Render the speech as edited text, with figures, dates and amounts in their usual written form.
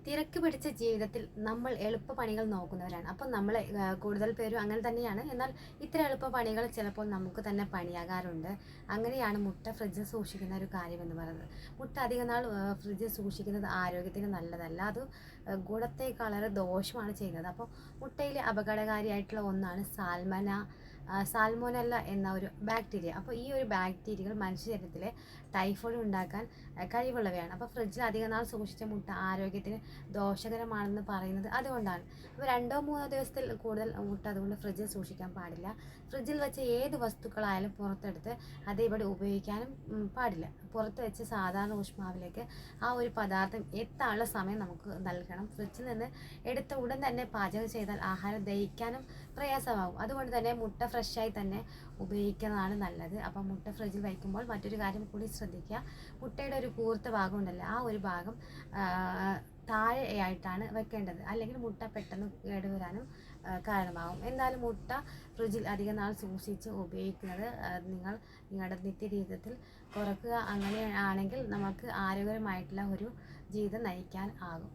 തിരക്ക് പിടിച്ച ജീവിതത്തിൽ നമ്മൾ എളുപ്പ പണികൾ നോക്കുന്നവരാണ്. അപ്പോൾ നമ്മൾ കൂടുതൽ പേരും അങ്ങനെ തന്നെയാണ്. എന്നാൽ ഇത്ര എളുപ്പ പണികൾ ചിലപ്പോൾ നമുക്ക് തന്നെ പണിയാകാറുണ്ട്. അങ്ങനെയാണ് മുട്ട ഫ്രിഡ്ജിൽ സൂക്ഷിക്കുന്ന ഒരു കാര്യം എന്ന് പറയുന്നത്. മുട്ട അധികം നാൾ ഫ്രിഡ്ജിൽ സൂക്ഷിക്കുന്നത് ആരോഗ്യത്തിന് നല്ലതല്ല. അത് ഗുണത്തേക്കാളേറെ ദോഷമാണ് ചെയ്യുന്നത്. അപ്പോൾ മുട്ടയിലെ അപകടകാരിയായിട്ടുള്ള ഒന്നാണ് സാൽമോനല്ല എന്ന ഒരു ബാക്ടീരിയ. അപ്പോൾ ഈ ഒരു ബാക്ടീരിയകൾ മനുഷ്യ ശരീരത്തിലെ ടൈഫോയിഡ് ഉണ്ടാക്കാൻ കഴിവുള്ളവയാണ്. അപ്പോൾ ഫ്രിഡ്ജിൽ അധികം നാൾ സൂക്ഷിച്ച മുട്ട ആരോഗ്യത്തിന് ദോഷകരമാണെന്ന് പറയുന്നത് അതുകൊണ്ടാണ്. അപ്പോൾ 2-3 ദിവസത്തിൽ കൂടുതൽ മുട്ട അതുകൊണ്ട് ഫ്രിഡ്ജിൽ സൂക്ഷിക്കാൻ പാടില്ല. ഫ്രിഡ്ജിൽ വെച്ച ഏത് വസ്തുക്കളായാലും പുറത്തെടുത്ത് അതേപടി ഉപയോഗിക്കാനും പാടില്ല. പുറത്ത് വെച്ച് സാധാരണ ഊഷ്മാവിലേക്ക് ആ ഒരു പദാർത്ഥം എത്താനുള്ള സമയം നമുക്ക് നൽകണം. ഫ്രിഡ്ജിൽ നിന്ന് എടുത്ത ഉടൻ തന്നെ പാചകം ചെയ്താൽ ആഹാരം ദഹിക്കാനും പ്രയാസമാകും. അതുകൊണ്ട് തന്നെ മുട്ട ഫ്രഷായി തന്നെ ഉപയോഗിക്കുന്നതാണ് നല്ലത്. അപ്പം മുട്ട ഫ്രിഡ്ജിൽ വയ്ക്കുമ്പോൾ മറ്റൊരു കാര്യം കൂടി ശ്രദ്ധിക്കുക. മുട്ടയുടെ ഒരു കൂർത്ത ഭാഗം ഉണ്ടല്ലോ, ആ ഒരു ഭാഗം താഴെയായിട്ടാണ് വെക്കേണ്ടത്. അല്ലെങ്കിൽ മുട്ട പെട്ടെന്ന് കേടുവരാനും കാരണമാകും. എന്തായാലും മുട്ട ഫ്രിഡ്ജിൽ അധികം നാൾ സൂക്ഷിച്ച് ഉപയോഗിക്കുന്നത് നിങ്ങളുടെ നിത്യജീവിതത്തിൽ കുറക്കുക. അങ്ങനെയാണെങ്കിൽ നമുക്ക് ആരോഗ്യകരമായിട്ടുള്ള ഒരു ജീവിതം നയിക്കാൻ ആകും.